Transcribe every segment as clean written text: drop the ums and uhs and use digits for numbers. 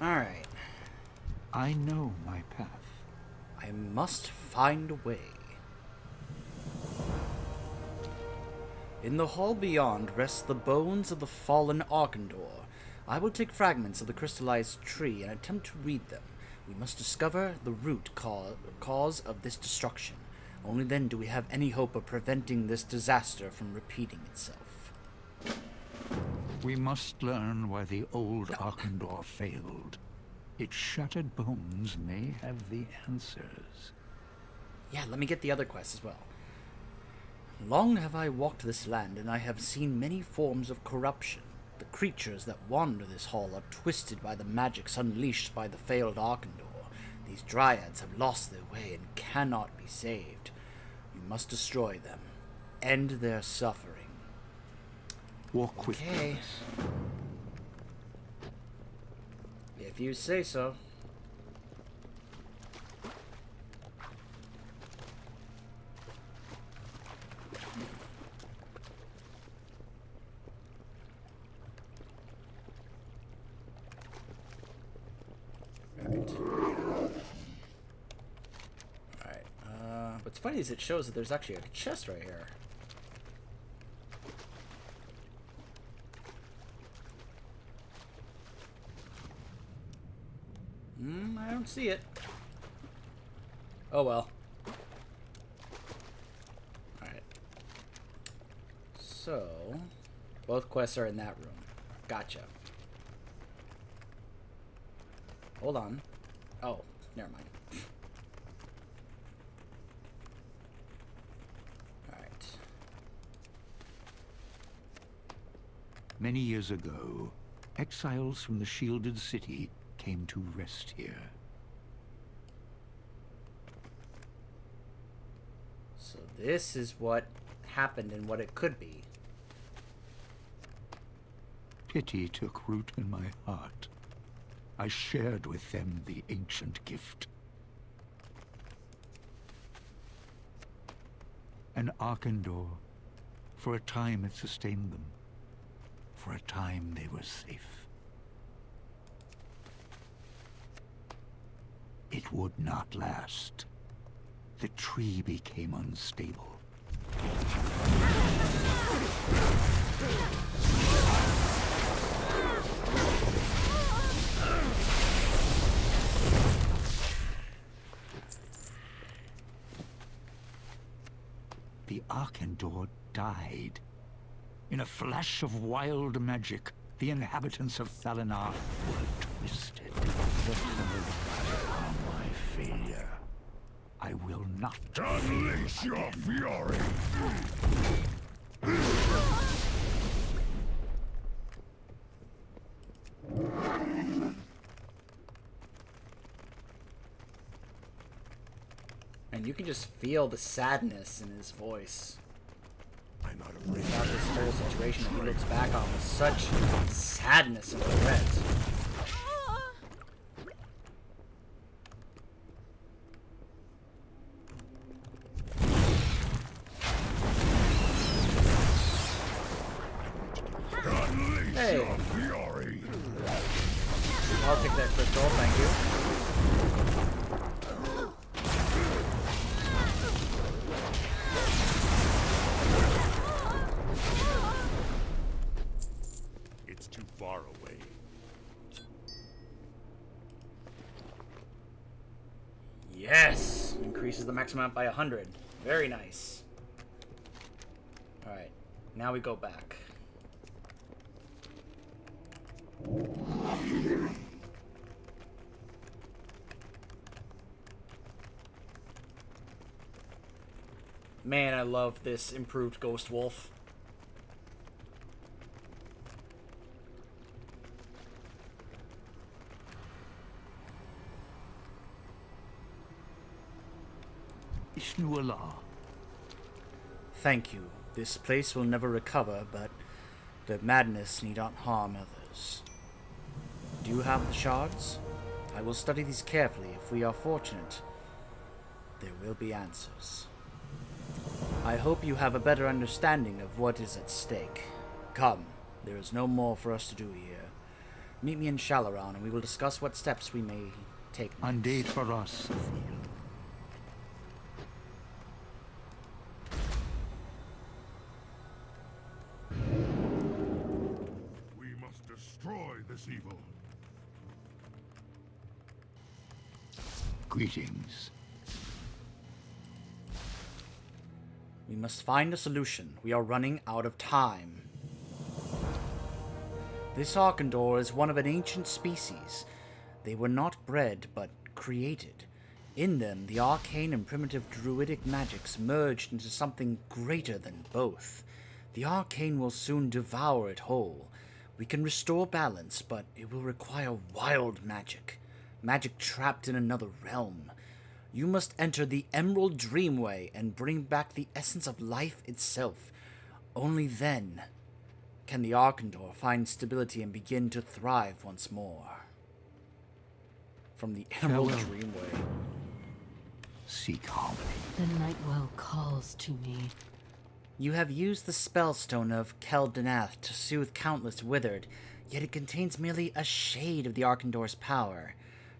Alright. I know my path. I must find a way. In the hall beyond rest the bones of the fallen Arkandor. I will take fragments of the crystallized tree and attempt to read them. We must discover the root cause of this destruction. Only then do we have any hope of preventing this disaster from repeating itself. We must learn why the old Arkandor failed. Its shattered bones may have the answers. Yeah, let me get the other quest as well. Long have I walked this land, and I have seen many forms of corruption. The creatures that wander this hall are twisted by the magics unleashed by the failed Arkandor. These dryads have lost their way and cannot be saved. You must destroy them. End their suffering. Walk with Okay. us. If you say so. Alright. What's funny is it shows that there's actually a chest right here. I don't see it. Oh well. Alright. So, both quests are in that room. Gotcha. Hold on. Oh, never mind. Alright. Many years ago, exiles from the shielded city came to rest here. So this is what happened and what it could be. Pity took root in my heart. I shared with them the ancient gift. An Arkandor. For a time it sustained them. For a time they were safe. It would not last. The tree became unstable. The Arkandor died. In a flash of wild magic, the inhabitants of Thalinar were twisted. On my failure, I will not Unleash your fury! And you can just feel the sadness in his voice. I'm not afraid. About this whole situation that he looks back on with such sadness and regret. Hey. Fury! I'll take that crystal, thank you. It's too far away. Yes! Increases the maximum amount by 100. Very nice. Alright, now we go back. Man, I love this improved Ghost Wolf. Ishnu Allah. Thank you. This place will never recover, but the madness need not harm others. Do you have the shards? I will study these carefully. If we are fortunate, there will be answers. I hope you have a better understanding of what is at stake. Come, there is no more for us to do here. Meet me in Shalaron, and we will discuss what steps we may take next. Undead for us, Athil. We must destroy this evil. Greetings. We must find a solution. We are running out of time. This Arkandor is one of an ancient species. They were not bred, but created. In them, the arcane and primitive druidic magics merged into something greater than both. The arcane will soon devour it whole. We can restore balance, but it will require wild magic. Magic trapped in another realm. You must enter the Emerald Dreamway and bring back the essence of life itself. Only then can the Arkandor find stability and begin to thrive once more. From the Emerald Farewell. Dreamway. Seek harmony. The Nightwell calls to me. You have used the spellstone of Keldanath to soothe countless withered, yet it contains merely a shade of the Arkandor's power,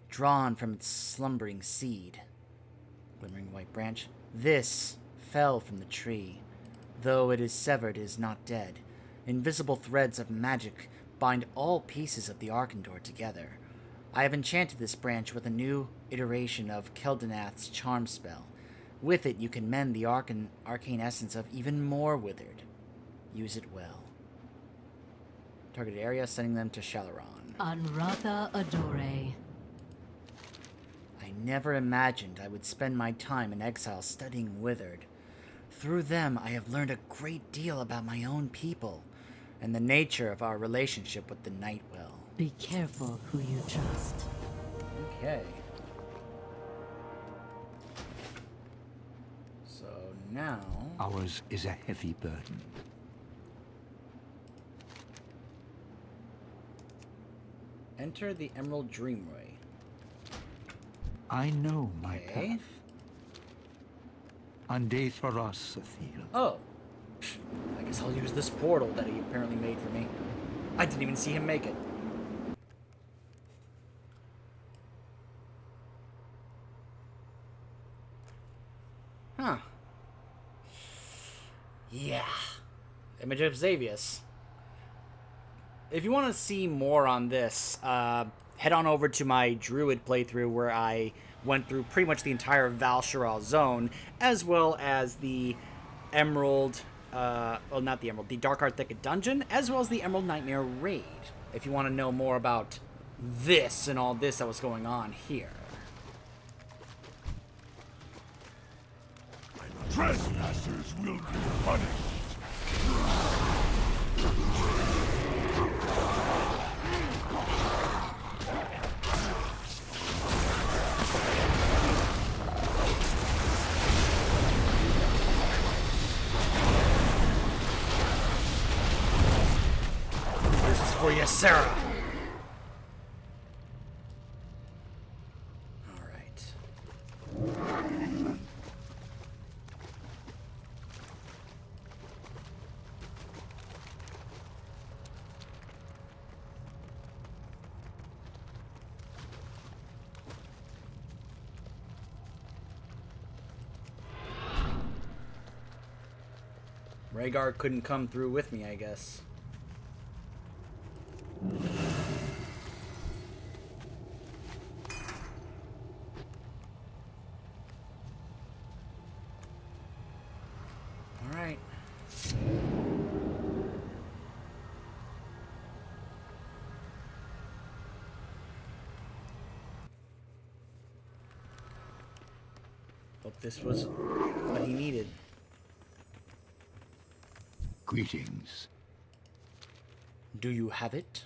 drawn from its slumbering seed. Glimmering white branch. This fell from the tree. Though it is severed, it is not dead. Invisible threads of magic bind all pieces of the Arkandor together. I have enchanted this branch with a new iteration of Keldanath's charm spell. With it, you can mend the arcane essence of even more withered. Use it well. Targeted area, sending them to Shalaron. Anratha Adore. I never imagined I would spend my time in exile studying withered. Through them, I have learned a great deal about my own people, and the nature of our relationship with the Nightwell. Be careful who you trust. Okay. So now... Ours is a heavy burden. enter the Emerald Dreamway. I know my Okay. path. Unday for us, Athil. Oh. I guess I'll use this portal that he apparently made for me. I didn't even see him make it. Huh. Yeah. Image of Xavius. If you want to see more on this, head on over to my Druid playthrough where I went through pretty much the entire Val'sharah zone, as well as the Emerald, well, not the Emerald, the Darkheart Thicket dungeon, as well as the Emerald Nightmare raid, if you want to know more about this and all this that was going on here. Trespassers will be punished. This is for you, Sarah. All right. Rhaegar couldn't come through with me, I guess. All right. Hope this was what he needed. Greetings. Do you have it?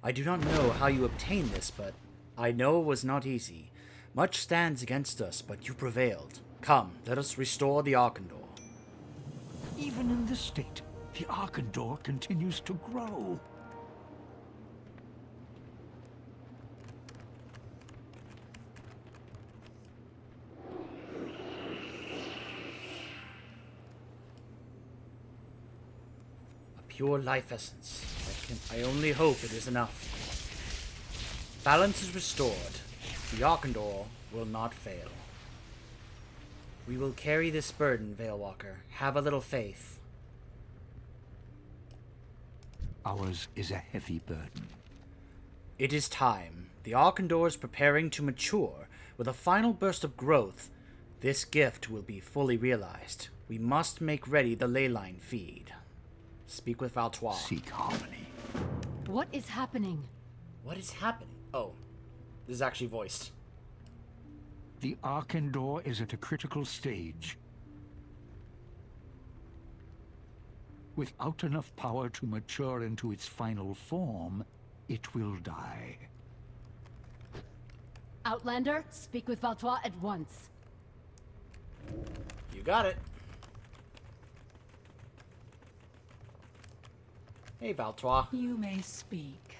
I do not know how you obtained this, but I know it was not easy. Much stands against us, but you prevailed. Come, let us restore the Arkandor. Even in this state, the Arkandor continues to grow. A pure life essence. I only hope it is enough. Balance is restored. The Arkandor will not fail. We will carry this burden, Veilwalker. Have a little faith. Ours is a heavy burden. It is time. The Arkandor is preparing to mature. With a final burst of growth, this gift will be fully realized. We must make ready the leyline feed. Speak with Valtois. Seek harmony. What is happening? What is happening? Oh, this is actually voiced. The Arkandor is at a critical stage. Without enough power to mature into its final form, it will die. Outlander, speak with Valtois at once. You got it. Hey, Valtois. You may speak.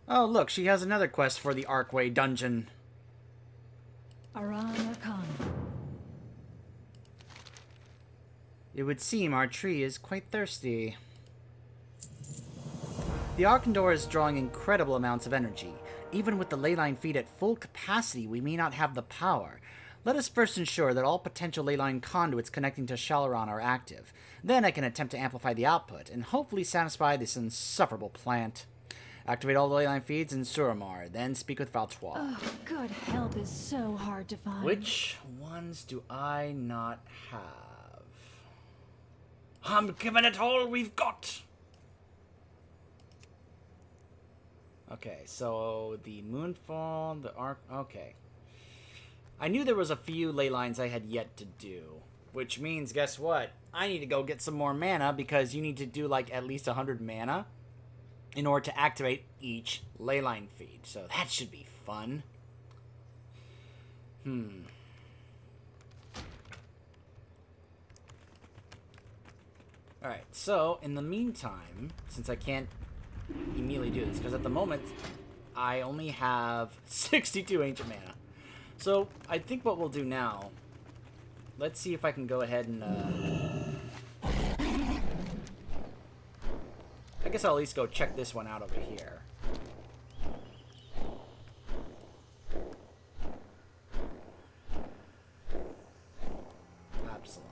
Oh, look, she has another quest for the Arkway dungeon. Aran Arkan. It would seem our tree is quite thirsty. The Arkandor is drawing incredible amounts of energy. Even with the leyline feed at full capacity, we may not have the power. Let us first ensure that all potential leyline conduits connecting to Shalaran are active. Then I can attempt to amplify the output, and hopefully satisfy this insufferable plant. Activate all the leyline feeds in Suramar, then speak with Valtois. Oh, good help is so hard to find. Which ones do I not have? I'm giving it all we've got! Okay, so the Moonfall, the Arc... Okay. I knew there was a few ley lines I had yet to do. Which means, guess what? I need to go get some more mana, because you need to do, like, at least 100 mana in order to activate each ley line feed. So that should be fun. Alright, so, in the meantime, since I can't immediately do this, because at the moment, I only have 62 ancient mana. So, I think what we'll do now, let's see if I can go ahead and, I guess I'll at least go check this one out over here. Absalon.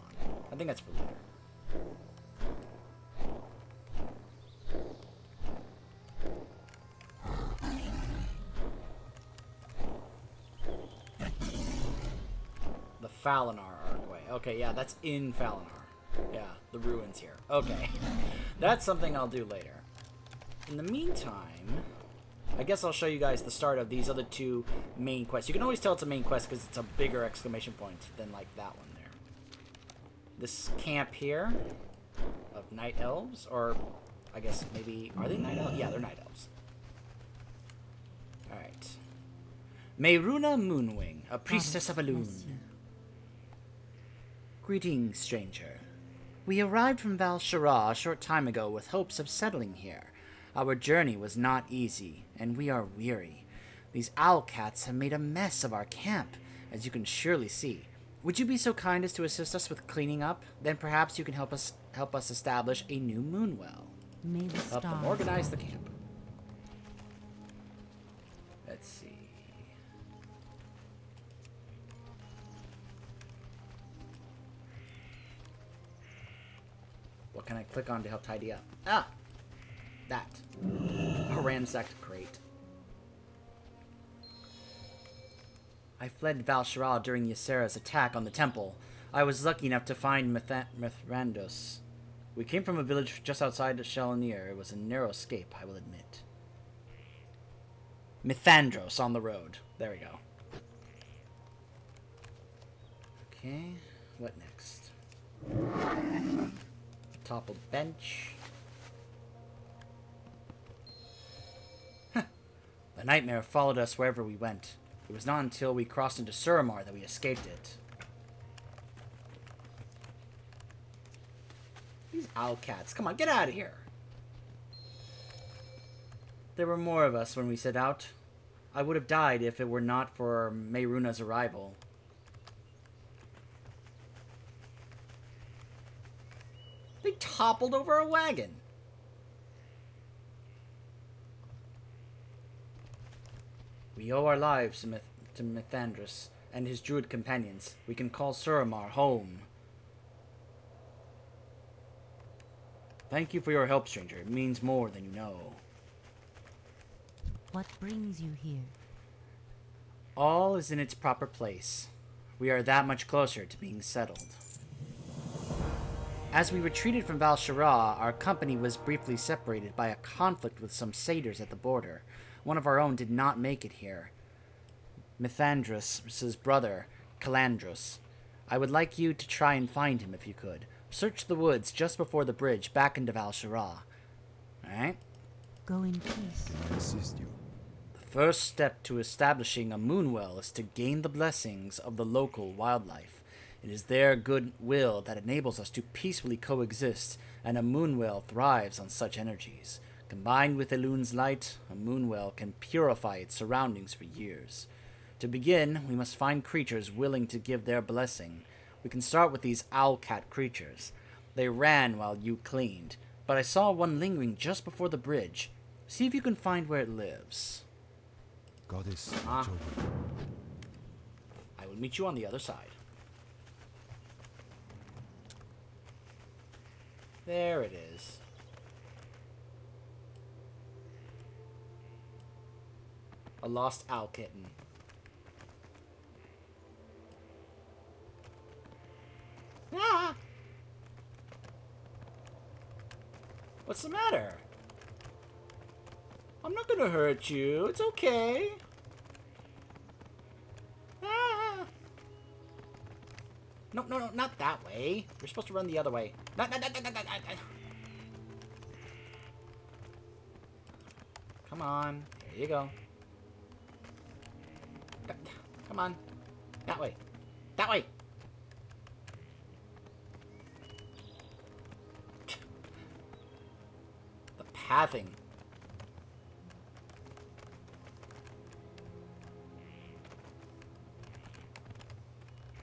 I think that's for later. The Falinar Archway. Okay, yeah, that's in Falinar. Yeah, the ruins here. Okay. That's something I'll do later. In the meantime, I guess I'll show you guys the start of these other two main quests. You can always tell it's a main quest because it's a bigger exclamation point than, like, that one there. This camp here of Night Elves, or I guess maybe... Are they Night Elves? Yeah, they're Night Elves. Alright. Meiruna Moonwing, a priestess of Elune. Greetings, stranger. We arrived from Val Shara a short time ago with hopes of settling here. Our journey was not easy, and we are weary. These owl cats have made a mess of our camp, as you can surely see. Would you be so kind as to assist us with cleaning up? Then perhaps you can help us establish a new moonwell. May the Help them stars organize the camp. Let's see. What can I click on to help tidy up? Ah! That. A ransacked crate. I fled Val Shara during Ysera's attack on the temple. I was lucky enough to find Mithrandos. We came from a village just outside of Shalonir. It was a narrow escape, I will admit. Mithandros on the road. There we go. Okay, what next? Toppled bench. The nightmare followed us wherever we went. It was not until we crossed into Suramar that we escaped it. These owl cats. Come on, get out of here. There were more of us when we set out. I would have died if it were not for Meiruna's arrival. They toppled over a wagon. We owe our lives to Mithandrus and his druid companions. We can call Suramar home. Thank you for your help, stranger. It means more than you know. What brings you here? All is in its proper place. We are that much closer to being settled. As we retreated from Val-Shara, our company was briefly separated by a conflict with some satyrs at the border. One of our own did not make it here. Mithandrus' brother, Calandros. I would like you to try and find him if you could. Search the woods just before the bridge back into Val-Shara. Alright? Go in peace. Can I assist you? The first step to establishing a moonwell is to gain the blessings of the local wildlife. It is their goodwill that enables us to peacefully coexist, and a moonwell thrives on such energies. Combined with Elun's light, a moonwell can purify its surroundings for years. To begin, we must find creatures willing to give their blessing. We can start with these owl-cat creatures. They ran while you cleaned, but I saw one lingering just before the bridge. See if you can find where it lives. Goddess, I will meet you on the other side. There it is. A lost owl kitten. Ah! What's the matter? I'm not gonna hurt you. It's okay. Ah! No, no, no, not that way. You're supposed to run the other way. No, no, no, no, no, no, no. Come on. There you go. Come on. That way. That way. The pathing.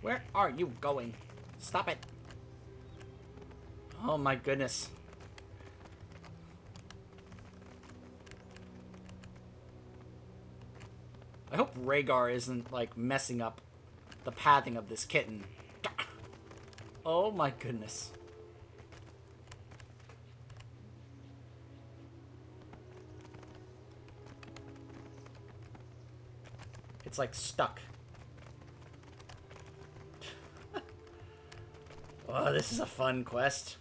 Where are you going? Stop it. Oh my goodness. I hope Rhaegar isn't, like, messing up the pathing of this kitten. Oh my goodness. It's, like, stuck. Oh, this is a fun quest.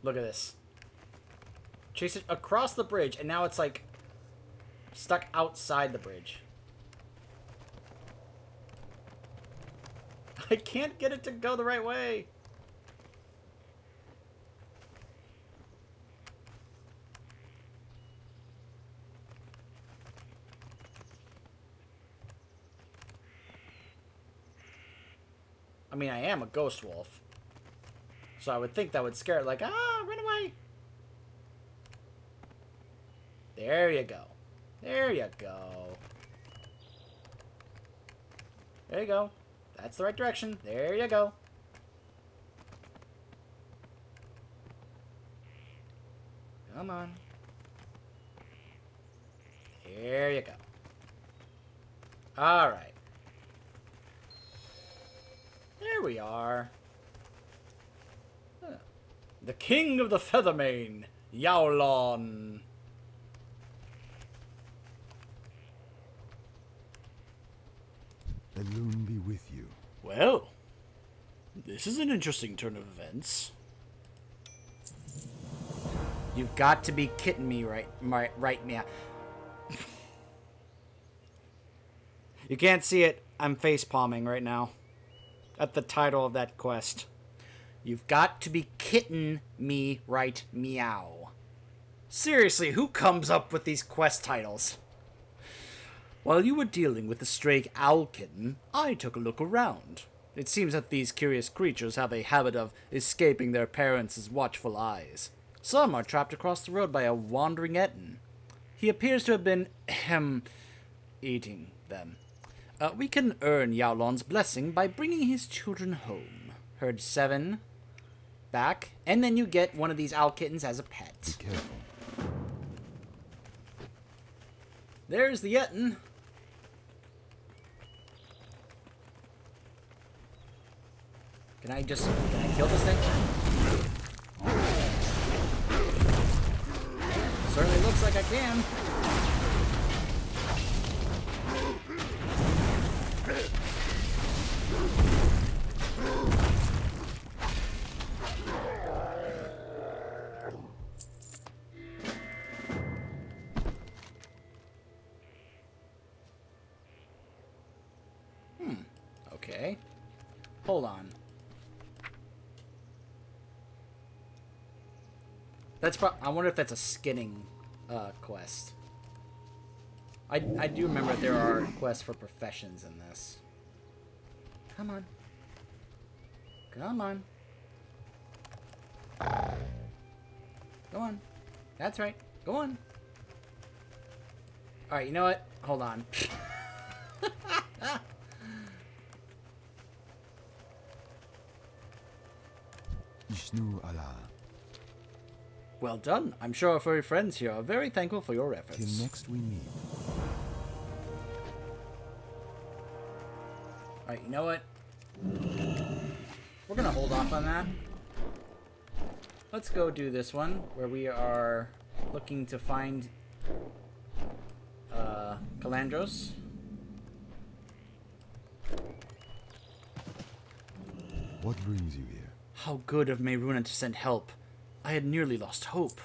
Look at this. Chase it across the bridge, and now it's like stuck outside the bridge. I can't get it to go the right way. I mean, I am a ghost wolf. So I would think that would scare it, like, ah, run away. There you go. There you go. There you go. That's the right direction. There you go. Come on. There you go. Alright. There we are. Huh. The King of the Feathermane, Yaolon. Elun be with you. Well, this is an interesting turn of events. You've got to be kidding me right now. You can't see it. I'm face palming right now at the title of that quest. You've got to be kidding me right meow. Seriously, who comes up with these quest titles? While you were dealing with the stray owl kitten, I took a look around. It seems that these curious creatures have a habit of escaping their parents' watchful eyes. Some are trapped across the road by a wandering Etten. He appears to have been, eating them. We can earn Yaolon's blessing by bringing his children home. Heard 7. back, and then you get one of these owl kittens as a Be pet. careful. There's the Yetin. Can I kill this thing? Certainly looks like I can. Okay. Hold on. I wonder if that's a skinning quest. I do remember that there are quests for professions in this. Come on. Come on. Go on. That's right. Go on. Alright, you know what? Hold on. Ishnu Allah. Well done. I'm sure our furry friends here are very thankful for your efforts. Till next we meet. Alright, you know what? We're gonna hold off on that. Let's go do this one, where we are looking to find Calandros. What brings you here? How good of Meyruna to send help. I had nearly lost hope.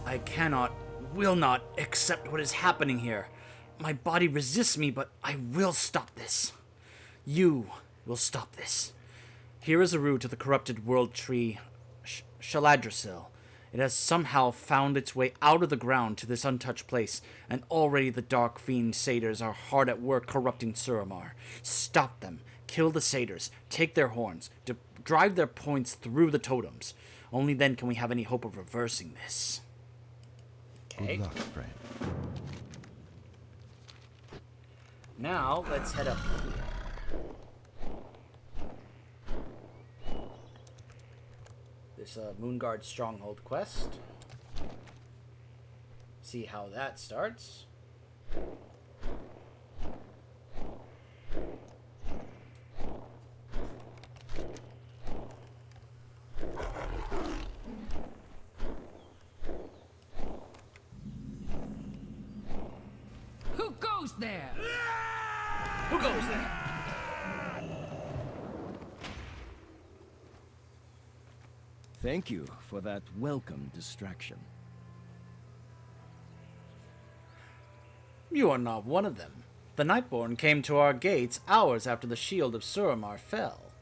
I cannot, will not accept what is happening here. My body resists me, but I will stop this. You will stop this. Here is a route to the corrupted world tree, Shaladrasil. It has somehow found its way out of the ground to this untouched place, and already the dark fiend satyrs are hard at work corrupting Suramar. Stop them. Kill the satyrs. Take their horns. Drive their points through the totems. Only then can we have any hope of reversing this. Okay. Good luck, friend. Now, let's head up here. This Moonguard Stronghold quest. See how that starts. Who goes there? Who goes there? Thank you for that welcome distraction. You are not one of them. The Nightborn came to our gates hours after the shield of Suramar fell.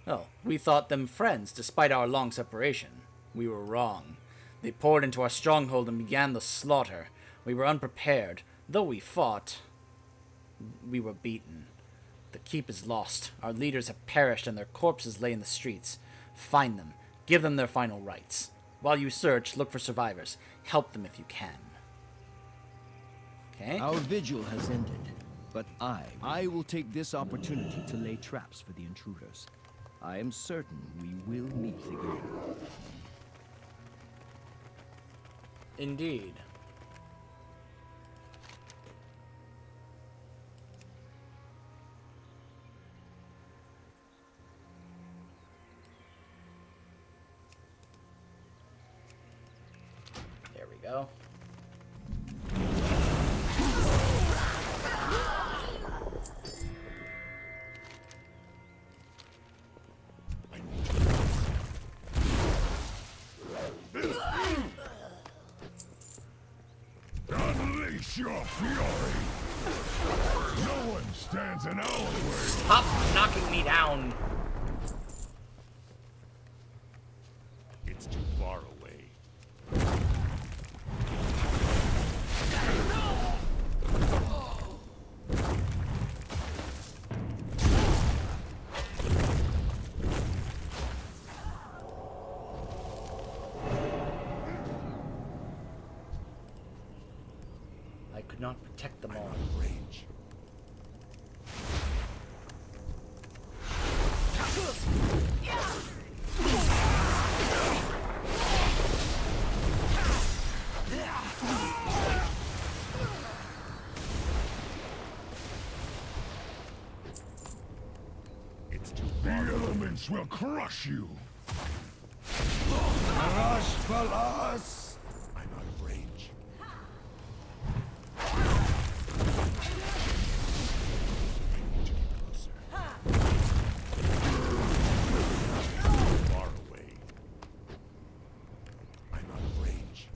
Oh, we thought them friends despite our long separation. We were wrong. They poured into our stronghold and began the slaughter. We were unprepared. Though we fought, we were beaten. The keep is lost. Our leaders have perished and their corpses lay in the streets. Find them. Give them their final rites. While you search, look for survivors. Help them if you can. Okay. Our vigil has ended, but I will take this opportunity to lay traps for the intruders. I am certain we will meet again. Indeed. There we go. Unleash your fury! No one stands in our way! Stop knocking me down! It's too far away. I could not protect them all. Range. vengeance will crush you! Rush for us! I'm out of range. Far away. I'm out of range.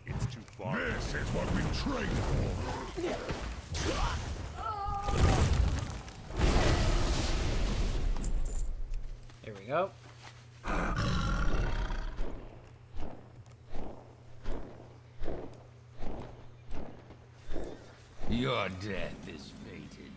It's too far. This is what we trained for. Here we go. Your death is fated.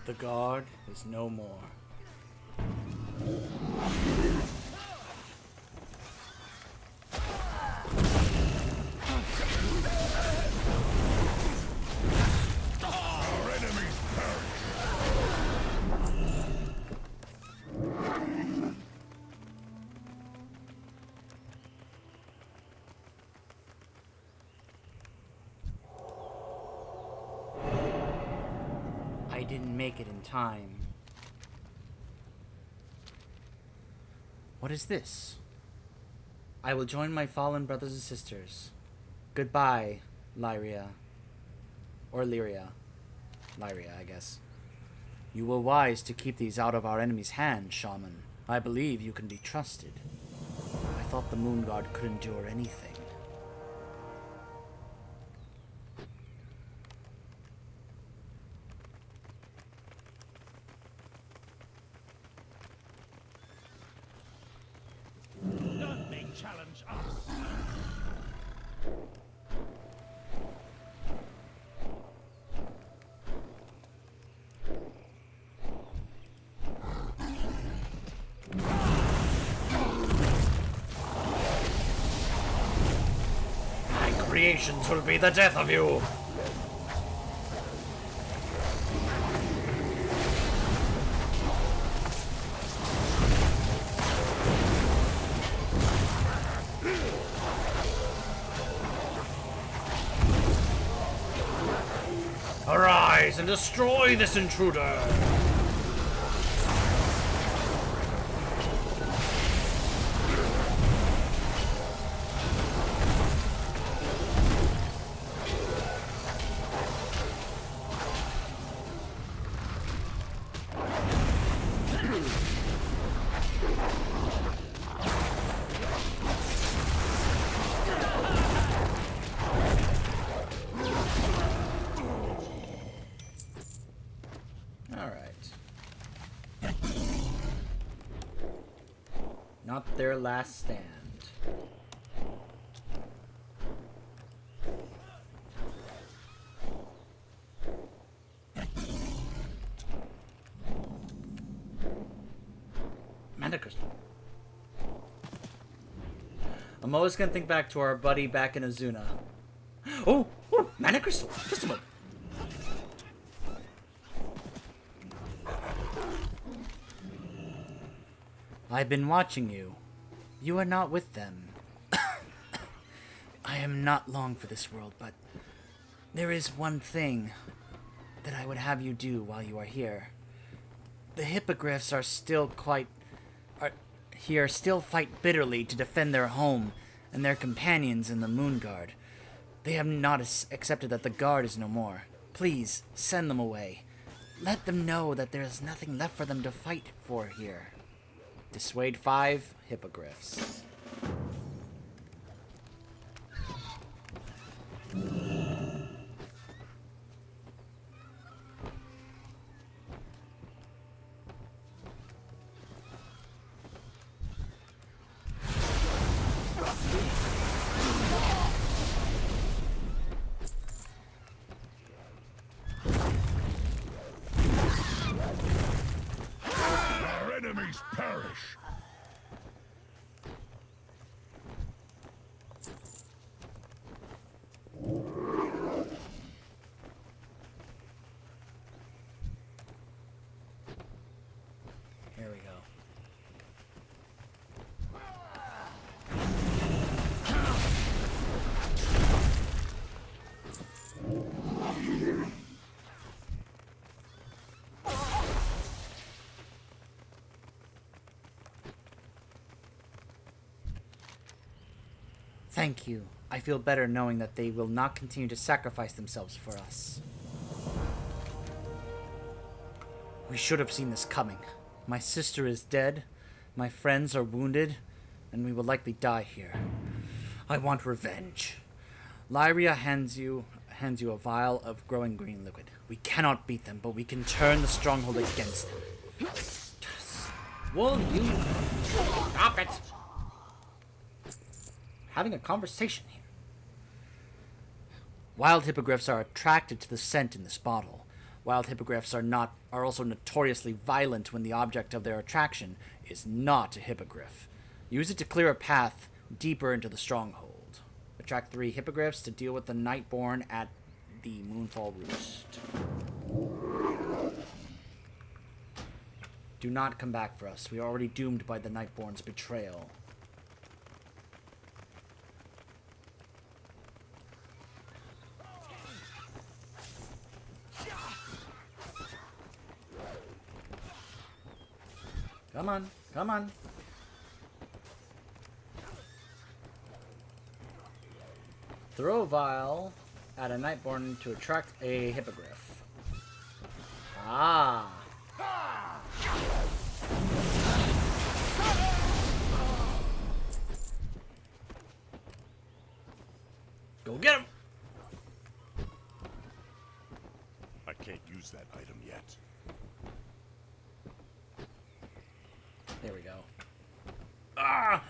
The guard is no more. Our enemies perish. I didn't make it in time. What is this? I will join my fallen brothers and sisters. Goodbye, Lyria. Or Lyria. Lyria, I guess. You were wise to keep these out of our enemy's hands, Shaman. I believe you can be trusted. I thought the Moon Guard could endure anything. None may challenge us. My creations will be the death of you! Arise and destroy this intruder! Not their last stand. Mana crystal. I'm always gonna think back to our buddy back in Azuna. Oh, mana crystal. Just a moment. I've been watching you. You are not with them. I am not long for this world, but there is one thing that I would have you do while you are here. The hippogriffs are still still fight bitterly to defend their home and their companions in the Moon Guard. They have not accepted that the guard is no more. Please, send them away. Let them know that there is nothing left for them to fight for here. Dissuade 5 hippogriffs. Our enemies perish. Thank you. I feel better knowing that they will not continue to sacrifice themselves for us. We should have seen this coming. My sister is dead, my friends are wounded, and we will likely die here. I want revenge. Lyria hands you a vial of growing green liquid. We cannot beat them, but we can turn the stronghold against them. Yes. Will you stop it? Having a conversation here. Wild hippogriffs are attracted to the scent in this bottle. Wild hippogriffs are also notoriously violent when the object of their attraction is not a hippogriff. Use it to clear a path deeper into the stronghold. Attract 3 hippogriffs to deal with the Nightborn at the Moonfall Roost. Do not come back for us. We are already doomed by the Nightborn's betrayal. Come on, come on. Throw a vial at a Nightborn to attract a hippogriff. Ah. Go get him. I can't use that item yet. There we go. Ah!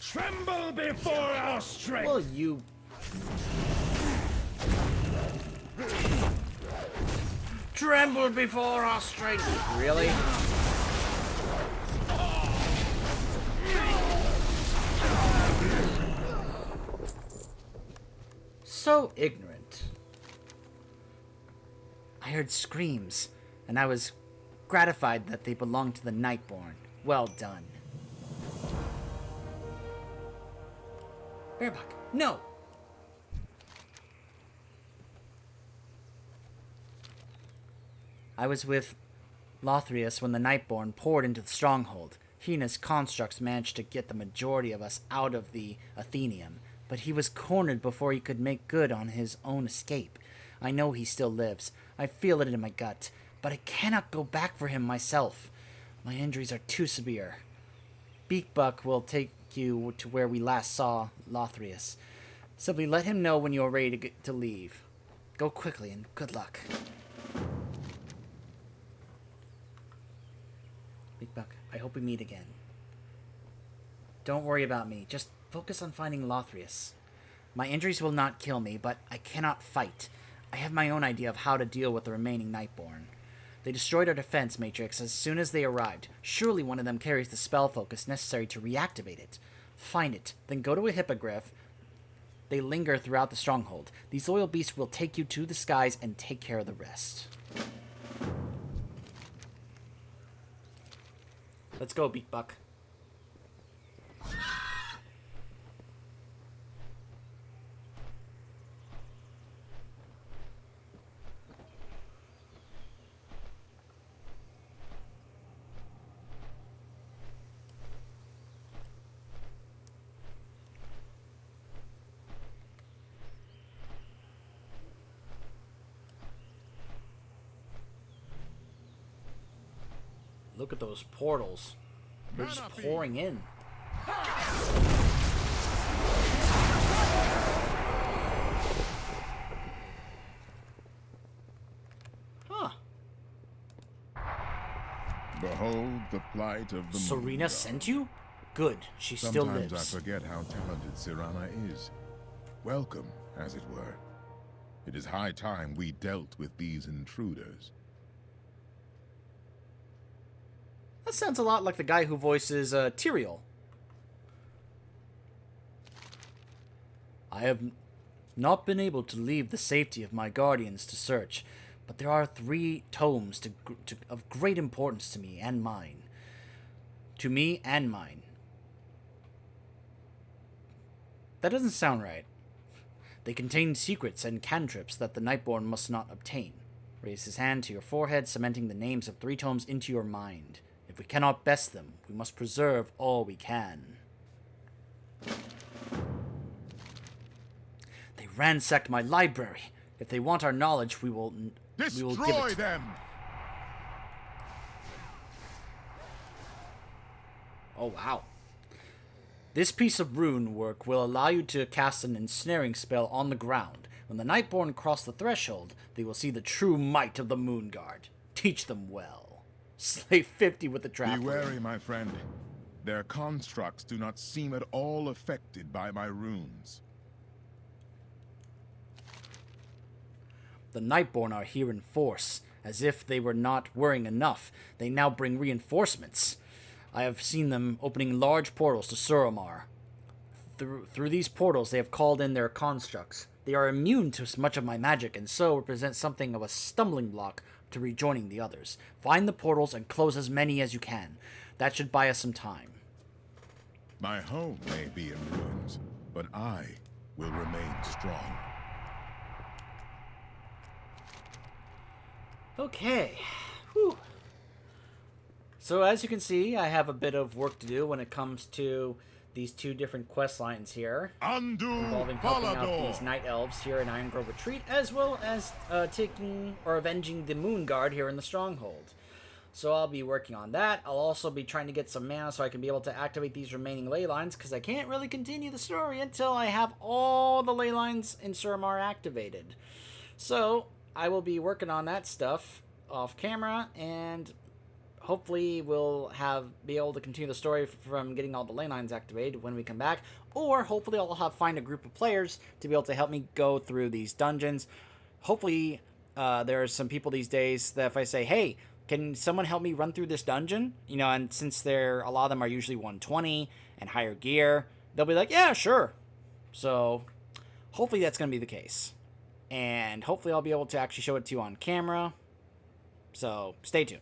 Tremble before our strength! Well, you... Tremble before our strength! Really? So ignorant. I heard screams, and I was gratified that they belonged to the Nightborn. Well done. Bearbuck, no! I was with Lothrius when the Nightborn poured into the stronghold. He and his constructs managed to get the majority of us out of the Athenium, but he was cornered before he could make good on his own escape. I know he still lives. I feel it in my gut, but I cannot go back for him myself. My injuries are too severe. Beakbuck will take you to where we last saw Lothrius. Simply let him know when you are ready to leave. Go quickly and good luck. Beakbuck, I hope we meet again. Don't worry about me. Just focus on finding Lothrius. My injuries will not kill me, but I cannot fight. I have my own idea of how to deal with the remaining Nightborn. They destroyed our defense matrix as soon as they arrived. Surely one of them carries the spell focus necessary to reactivate it. Find it, then go to a hippogriff. They linger throughout the stronghold. These loyal beasts will take you to the skies and take care of the rest. Let's go, Beakbuck. Look at those portals. They're just pouring in. Huh. Behold the plight of the Serena moon. sent you? Good. She still Sometimes lives. I forget how talented Sirana is. Welcome, as it were. It is high time we dealt with these intruders. That sounds a lot like the guy who voices Tyrael. I have not been able to leave the safety of my guardians to search, but there are 3 tomes of great importance to me and mine. To me and mine. That doesn't sound right. They contain secrets and cantrips that the Nightborn must not obtain. Raise his hand to your forehead, cementing the names of 3 tomes into your mind. If we cannot best them, we must preserve all we can. They ransacked my library. If they want our knowledge, we will give Destroy it. them! Oh, wow. This piece of rune work will allow you to cast an ensnaring spell on the ground. When the Nightborn cross the threshold, they will see the true might of the Moonguard. Teach them well. Slay 50 with the trap. Be wary, my friend. Their constructs do not seem at all affected by my runes. The Nightborn are here in force. As if they were not worrying enough, they now bring reinforcements. I have seen them opening large portals to Suramar. Through these portals, they have called in their constructs. They are immune to much of my magic, and so represent something of a stumbling block to rejoining the others. Find the portals and close as many as you can. That should buy us some time. My home may be in ruins, but I will remain strong. Okay. Whew. So as you can see, I have a bit of work to do when it comes to these 2 different quest lines here. Involving helping out these Night Elves here in Iron Grove Retreat, as well as taking or avenging the Moonguard here in the Stronghold. So I'll be working on that. I'll also be trying to get some mana so I can be able to activate these remaining ley lines, because I can't really continue the story until I have all the ley lines in Suramar activated. So I will be working on that stuff off camera, and hopefully we'll be able to continue the story from getting all the ley lines activated when we come back, or hopefully I'll find a group of players to be able to help me go through these dungeons. Hopefully there are some people these days that if I say, hey, can someone help me run through this dungeon? You know, and since a lot of them are usually 120 and higher gear, they'll be like, yeah, sure. So hopefully that's going to be the case. And hopefully I'll be able to actually show it to you on camera. So stay tuned.